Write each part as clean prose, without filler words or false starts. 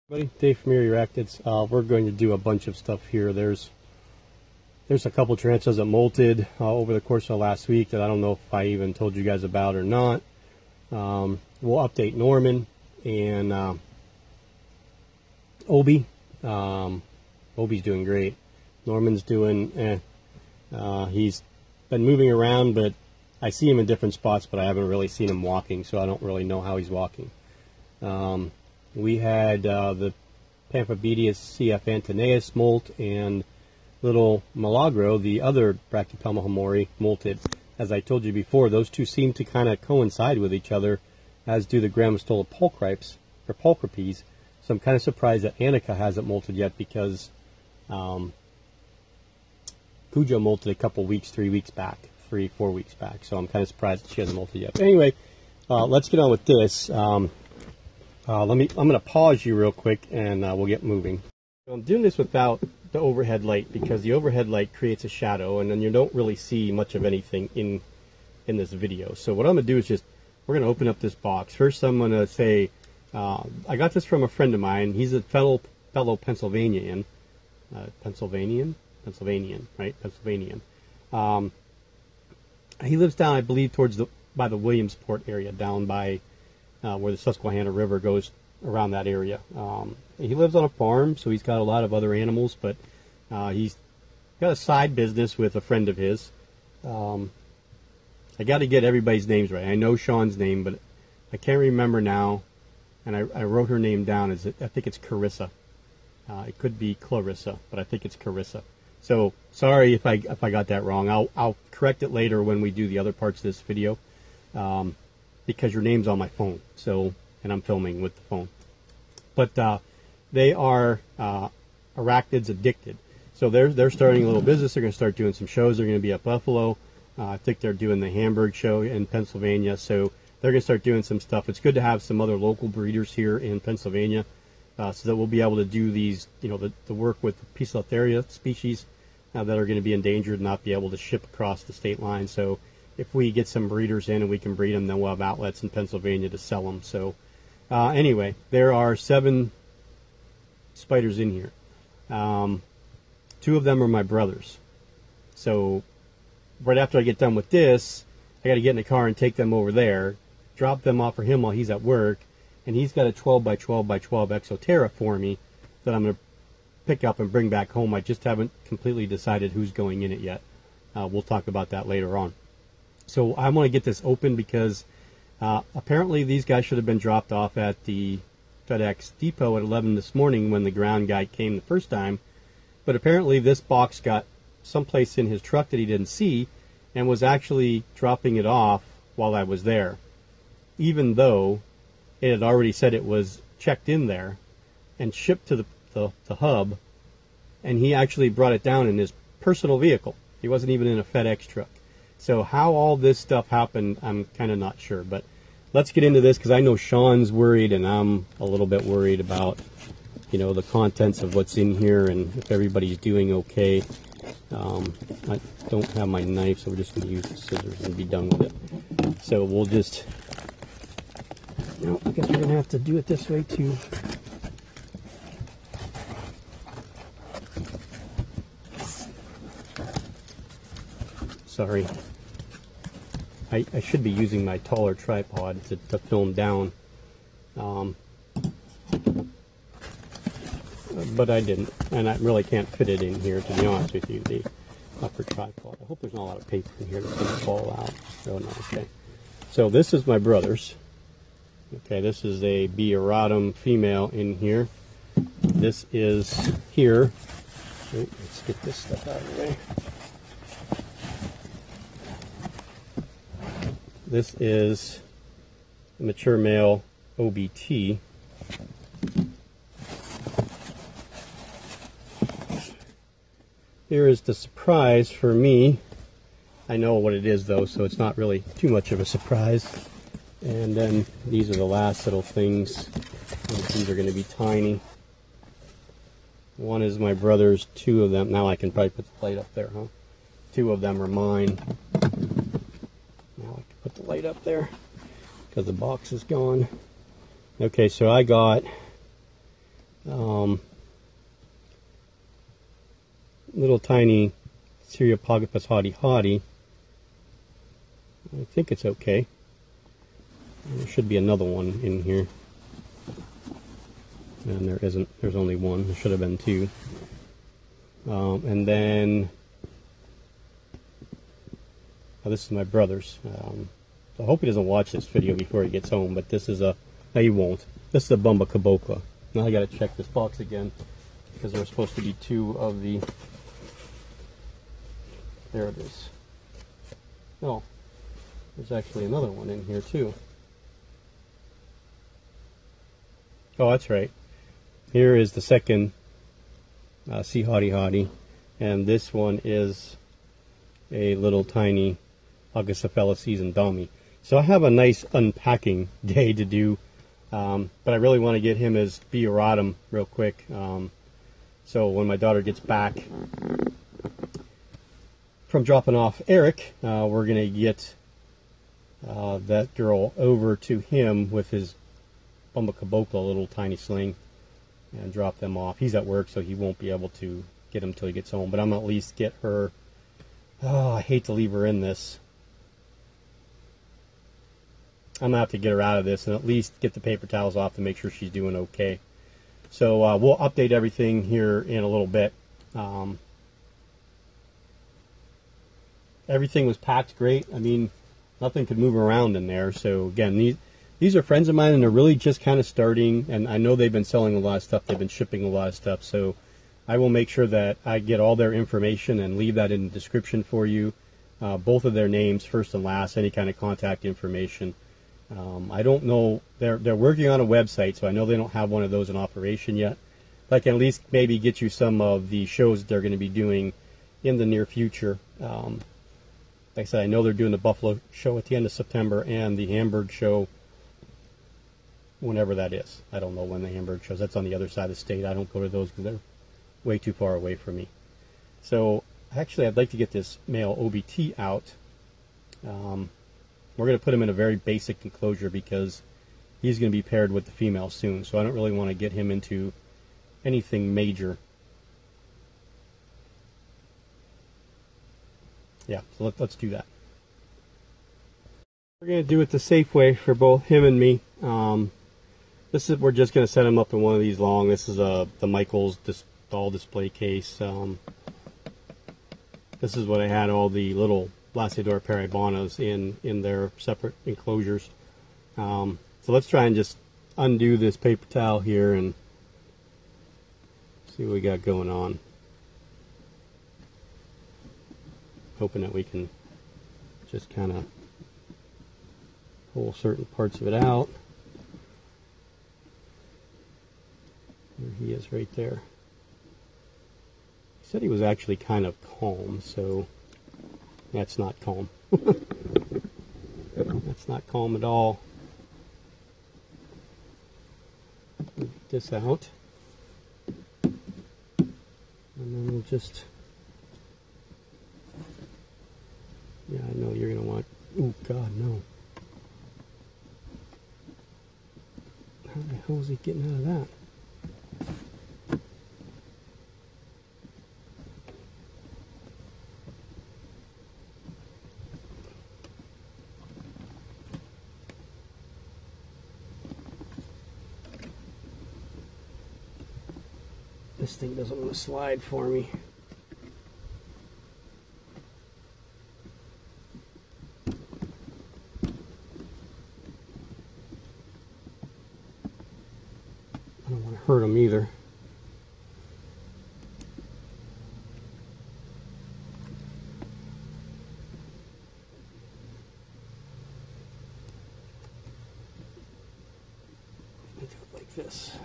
Buddy, Dave from Arachnids. We're going to do a bunch of stuff here. There's a couple tarantulas that molted over the course of last week that I don't know if I even told you guys about or not. We'll update Norman and Obi. Obi's doing great. Norman's doing he's been moving around, but I see him in different spots, but I haven't really seen him walking, so I don't really know how he's walking. We had the Pamphobeteus CF Antonaeus molt, and little Milagro, the other Brachypelma homori, molted. As I told you before, those two seem to kind of coincide with each other, as do the Grammostola pulchripes, or pulchripes. So I'm kind of surprised that Annika hasn't molted yet, because Cujo molted a couple weeks, 3 weeks back, 4 weeks back. So I'm kind of surprised that she hasn't molted yet. But anyway, let's get on with this. I'm going to pause you real quick, and we'll get moving. So I'm doing this without the overhead light, because the overhead light creates a shadow, and then you don't really see much of anything in this video. So what I'm going to do is we're going to open up this box. First, I'm going to say, I got this from a friend of mine. He's a fellow Pennsylvanian, right? Pennsylvanian. He lives down, I believe, by the Williamsport area, down by where the Susquehanna River goes around that area. He lives on a farm, so he's got a lot of other animals, but he's got a side business with a friend of his. I got to get everybody's names right. I know Sean's name, but I can't remember now, and I wrote her name down. I think it's Carissa. It could be Clarissa, but I think it's Carissa. So sorry if I got that wrong. I'll correct it later when we do the other parts of this video. Because your name's on my phone, and I'm filming with the phone. But they are Arachnids Addicted. So they're starting a little business. They're going to start doing some shows. They're going to be at Buffalo. I think they're doing the Hamburg show in Pennsylvania. So they're going to start doing some stuff. It's good to have some other local breeders here in Pennsylvania, so that we'll be able to do these, the work with the Poecilotheria species that are going to be endangered and not be able to ship across the state line. So if we get some breeders in and we can breed them, then we'll have outlets in Pennsylvania to sell them. So anyway, there are 7 spiders in here. 2 of them are my brothers. So right after I get done with this, I got to get in the car and take them over there, drop them off for him while he's at work, and he's got a 12 by 12 by 12 Exoterra for me that I'm going to pick up and bring back home. I just haven't completely decided who's going in it yet. We'll talk about that later on. So I want to get this open because apparently these guys should have been dropped off at the FedEx depot at 11 this morning when the ground guy came the first time. But apparently this box got someplace in his truck that he didn't see and was actually dropping it off while I was there, even though it had already said it was checked in there and shipped to the hub, and he actually brought it down in his personal vehicle. He wasn't even in a FedEx truck. So how all this stuff happened, I'm kind of not sure. But let's get into this, because I know Sean's worried and I'm a little bit worried about, the contents of what's in here and if everybody's doing okay. I don't have my knife, so we're just going to use the scissors and be done with it. So we'll just, I guess we're going to have to do it this way too. Sorry. I should be using my taller tripod to film down, but I didn't, and I really can't fit it in here, to be honest with you, the upper tripod. I hope there's not a lot of paper in here that's going to fall out. So, no, okay. So this is my brother's. Okay, this is a B. auratum female in here. This is here. Okay, let's get this stuff out of the way. This is a mature male OBT. Here is the surprise for me. I know what it is though, so it's not really too much of a surprise. And then these are the last little things. These are going to be tiny. One is my brother's, 2 of them. Now I can probably put the light up there, huh? 2 of them are mine. Now I can put the light up there because the box is gone. Okay, so I got little tiny Cereopagopus hotty. I think it's okay. There should be another one in here. And there isn't. There's only one. There should have been two. And then, this is my brother's. I hope he doesn't watch this video before he gets home, but this is no, he won't. This is a Bumba Cabocla. Now I gotta check this box again, because there were supposed to be two of the, there it is. Oh, there's actually another one in here too. Oh, that's right. Here is the second C. hotty, and this one is a little tiny Augustophila season dummy. So I have a nice unpacking day to do, but I really want to get him his Bioratum real quick. So when my daughter gets back from dropping off Eric, we're going to get that girl over to him with his Bumba Cabocla little tiny sling and drop them off. He's at work, so he won't be able to get them till he gets home, but I'm going to at least get her. Oh, I hate to leave her in this. I'm going to have to get her out of this and at least get the paper towels off to make sure she's doing okay. So we'll update everything here in a little bit. Everything was packed great. I mean, nothing could move around in there. So again, these are friends of mine, and they're really just kind of starting, and I know they've been selling a lot of stuff. They've been shipping a lot of stuff. So I will make sure that I get all their information and leave that in the description for you. Both of their names, first and last, any kind of contact information. I don't know, they're working on a website, so I know they don't have one of those in operation yet. But I can at least maybe get you some of the shows that they're going to be doing in the near future. Like I said, I know they're doing the Buffalo show at the end of September and the Hamburg show whenever that is. I don't know when the Hamburg shows. That's on the other side of the state. I don't go to those because they're way too far away from me. So actually, I'd like to get this male OBT out. We're going to put him in a very basic enclosure because he's going to be paired with the female soon. So I don't really want to get him into anything major. Yeah, so let's do that. We're going to do it the safe way for both him and me. We're just going to set him up in one of these long. This is the Michaels doll display case. This is what I had all the little Blacidor Parabonas in their separate enclosures. So let's try and just undo this paper towel here and see what we got going on. Hoping that we can just kind of pull certain parts of it out. There he is right there. He said he was actually kind of calm, so that's not calm. That's not calm at all. Get this out. And then we'll just... Yeah, I know you're going to want... Oh, God, no. How the hell is he getting out of that? This thing doesn't want to slide for me. I don't want to hurt him either. Let me do it like this.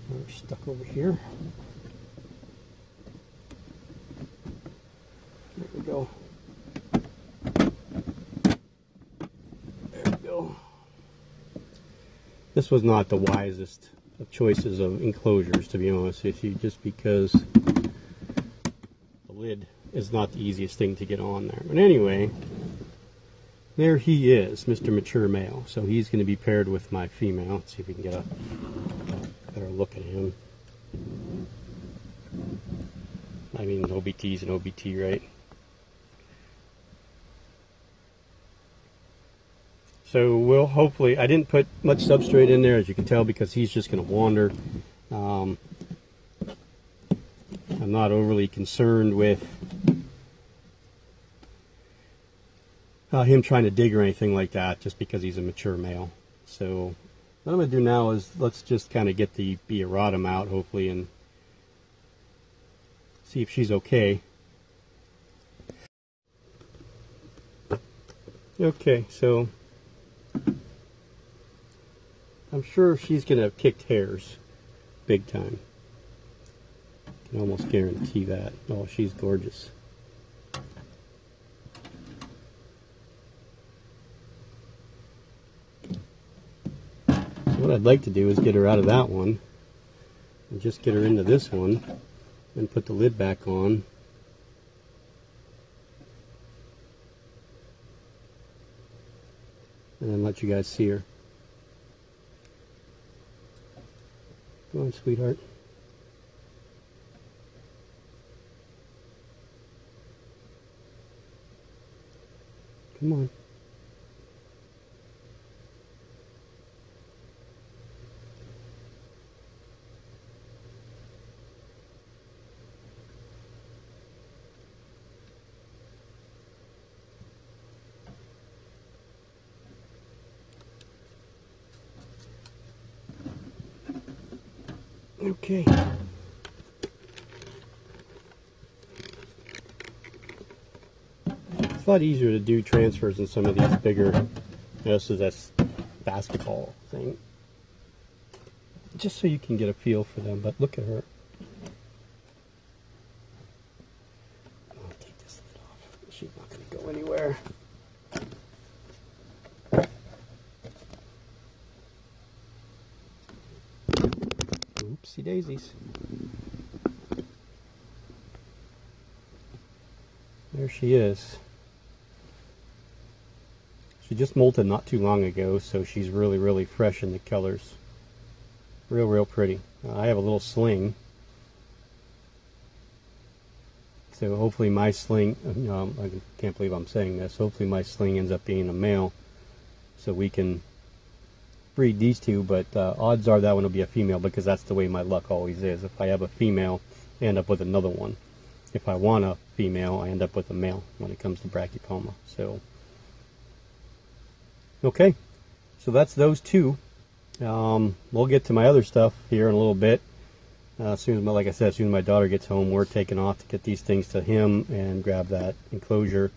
We're stuck over here. There we go. There we go. This was not the wisest of choices of enclosures, to be honest with you, just because the lid is not the easiest thing to get on there. But anyway, there he is, Mr. Mature Male. So he's going to be paired with my female. Let's see if we can get a better look at him. I mean, OBT's an OBT, right? So we'll hopefully, I didn't put much substrate in there, as you can tell, because he's just going to wander. I'm not overly concerned with him trying to dig or anything like that, just because he's a mature male. So what I'm going to do now is let's just kind of get the Aratum out, hopefully, and see if she's okay. Okay, so I'm sure she's going to have kicked hairs big time. I can almost guarantee that. Oh, she's gorgeous. So what I'd like to do is get her out of that one and just get her into this one and put the lid back on. And then let you guys see her. Go on, sweetheart. Come on. Okay. It's a lot easier to do transfers in some of these bigger, this is this basketball thing. Just so you can get a feel for them, but look at her. I'll take this lid off. She's not going to go anywhere. Oopsie daisies. There she is. She just molted not too long ago, so she's really, really fresh in the colors. Real, real pretty. I have a little sling. So hopefully my sling, I can't believe I'm saying this, hopefully my sling ends up being a male, so we can breed these two, but odds are that one will be a female, because that's the way my luck always is. If I have a female, I end up with another one. If I want a female, I end up with a male when it comes to Brachypelma. So, okay, so that's those two. We'll get to my other stuff here in a little bit. As soon as, like I said, as soon as my daughter gets home, we're taking off to get these things to him and grab that enclosure,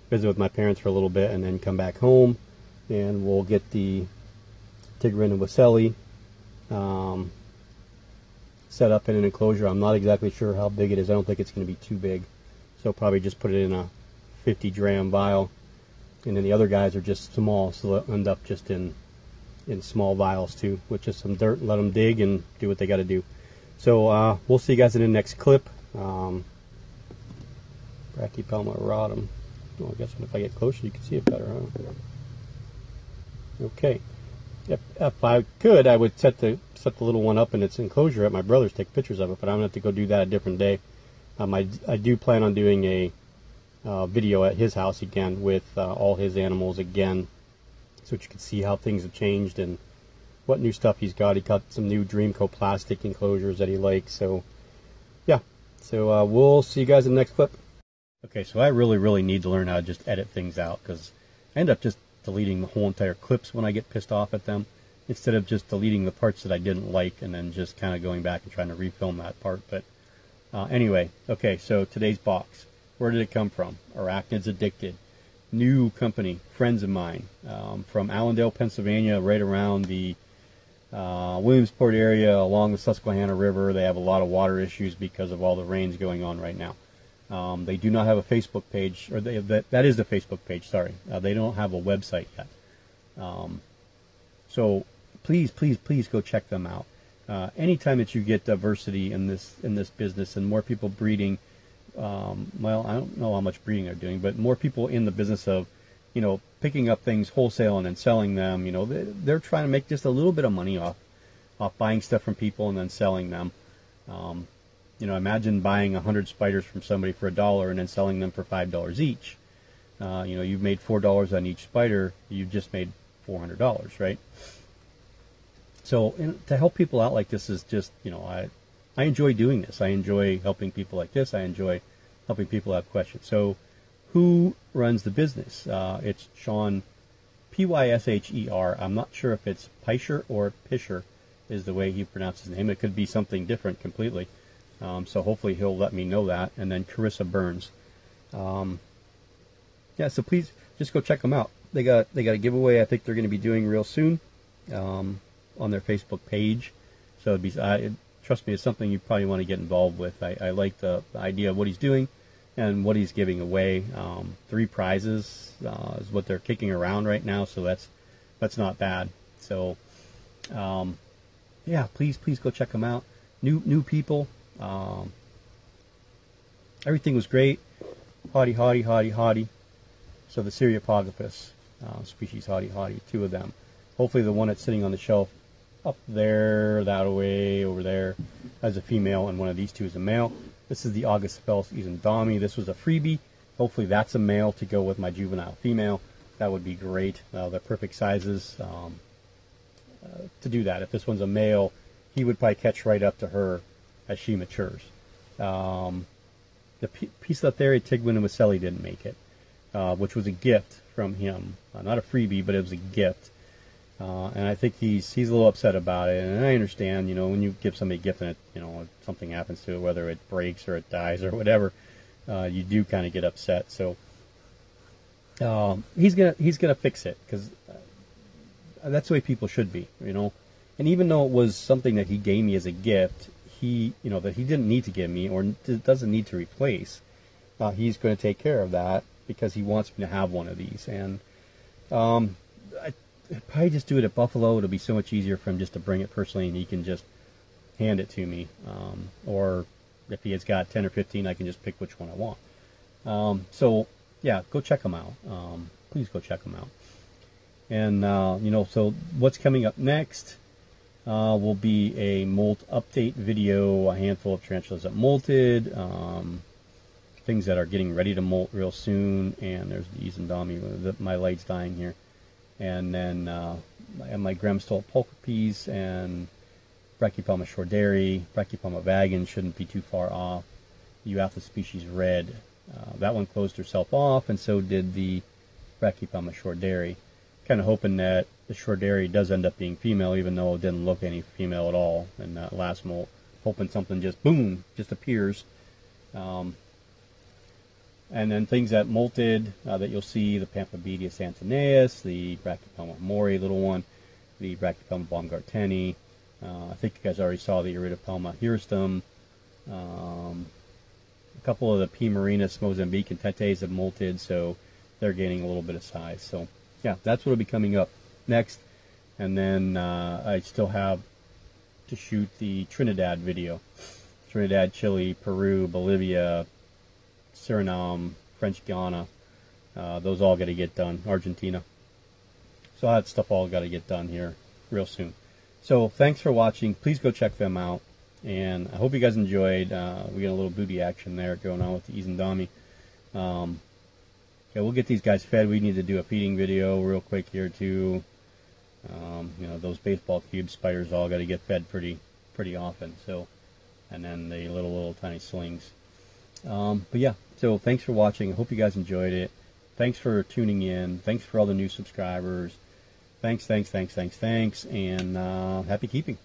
visit with my parents for a little bit, and then come back home, and we'll get the Tigrin and Wasseli set up in an enclosure. I'm not exactly sure how big it is. I don't think it's going to be too big, so probably just put it in a 50-dram vial, and then the other guys are just small, so they'll end up just in small vials too, with just some dirt, and let them dig and do what they got to do. So we'll see you guys in the next clip. Brachypelma Aratum. Well, I guess if I get closer you can see it better, huh? Okay. If I could, I would set the little one up in its enclosure at my brother's, take pictures of it, but I'm going to have to go do that a different day. I do plan on doing a video at his house again with all his animals again, so that you can see how things have changed and what new stuff he's got. He got some new Dreamco plastic enclosures that he likes. So yeah, so we'll see you guys in the next clip. Okay, so I really need to learn how to just edit things out, because I end up just deleting the whole entire clips when I get pissed off at them, instead of just deleting the parts that I didn't like and then just kind of going back and trying to refilm that part. But anyway, okay, so today's box, where did it come from? Arachnids Addicted, new company, friends of mine, from Allendale, Pennsylvania, right around the Williamsport area along the Susquehanna River. They have a lot of water issues because of all the rains going on right now. They do not have a Facebook page, or that is the Facebook page, sorry. They don't have a website yet. So please go check them out. Anytime that you get diversity in this business and more people breeding, well, I don't know how much breeding they're doing, but more people in the business of picking up things wholesale and then selling them. They're trying to make just a little bit of money off buying stuff from people and then selling them. Imagine buying 100 spiders from somebody for $1 and then selling them for $5 each. You've made $4 on each spider. You've just made $400, right? So to help people out like this is just, I enjoy doing this. I enjoy helping people like this. I enjoy helping people have questions. So who runs the business? It's Sean, Pysher. I'm not sure if it's Pisher or Pisher is the way he pronounces his name. It could be something different completely. So hopefully he'll let me know that. And then Carissa Burns. So please just go check them out. They got a giveaway I think they're going to be doing real soon on their Facebook page. So trust me, it's something you probably want to get involved with. I like the idea of what he's doing and what he's giving away. 3 prizes is what they're kicking around right now, so that's not bad. So please go check them out. New people. Everything was great. Hottie. So the Cereopogophus species, hottie, 2 of them. Hopefully the one that's sitting on the shelf up there, that way, over there, as a female, and one of these 2 is a male. This is the Augustapellus isendami. This was a freebie. Hopefully that's a male to go with my juvenile female. That would be great. They're perfect sizes to do that. If this one's a male, he would probably catch right up to her as she matures. The Poecilotheria tigwinimuselli didn't make it, which was a gift from him. Not a freebie, but it was a gift. And I think he's a little upset about it, and I understand. When you give somebody a gift and if something happens to it, whether it breaks or it dies or whatever, you do kind of get upset. So he's gonna fix it, because that's the way people should be, And even though it was something that he gave me as a gift, that he didn't need to give me or doesn't need to replace, he's going to take care of that because he wants me to have one of these. And I'd probably just do it at Buffalo. It'll be so much easier for him just to bring it personally, and he can just hand it to me. Or if he has got 10 or 15, I can just pick which one I want. So go check them out. Please go check them out. And so what's coming up next will be a molt update video. A handful of tarantulas that molted. Things that are getting ready to molt real soon. And there's the isendami. My light's dying here. And then I have my Gremstol pulchripes and Brachypelma shorderi. Brachypelma vagans shouldn't be too far off. Euatha species red. That one closed herself off, and so did the Brachypelma shorderi. Kind of hoping that the shorderi does end up being female, even though it didn't look any female at all in that last molt. Hoping something just, boom, just appears. And then things that molted that you'll see, the Pamphobeteus antineus, the Brachypelma mori, little one, the Brachypelma baumgarteni. I think you guys already saw the Iridopelma hirstum. A couple of the P. marinus, Mozambique, and Tetes have molted, so they're gaining a little bit of size. So, that's what will be coming up next. And then I still have to shoot the Trinidad video. Trinidad, Chile, Peru, Bolivia, Suriname, French Guiana, those all got to get done. Argentina. So that stuff all got to get done here real soon. So thanks for watching. Please go check them out. And I hope you guys enjoyed. We got a little booty action there going on with the isendami. We'll get these guys fed. We need to do a feeding video real quick here too. Those baseball cube spiders all got to get fed pretty often. So, and then the little tiny slings. So thanks for watching. I hope you guys enjoyed it. Thanks for tuning in. Thanks for all the new subscribers. Thanks. And happy keeping.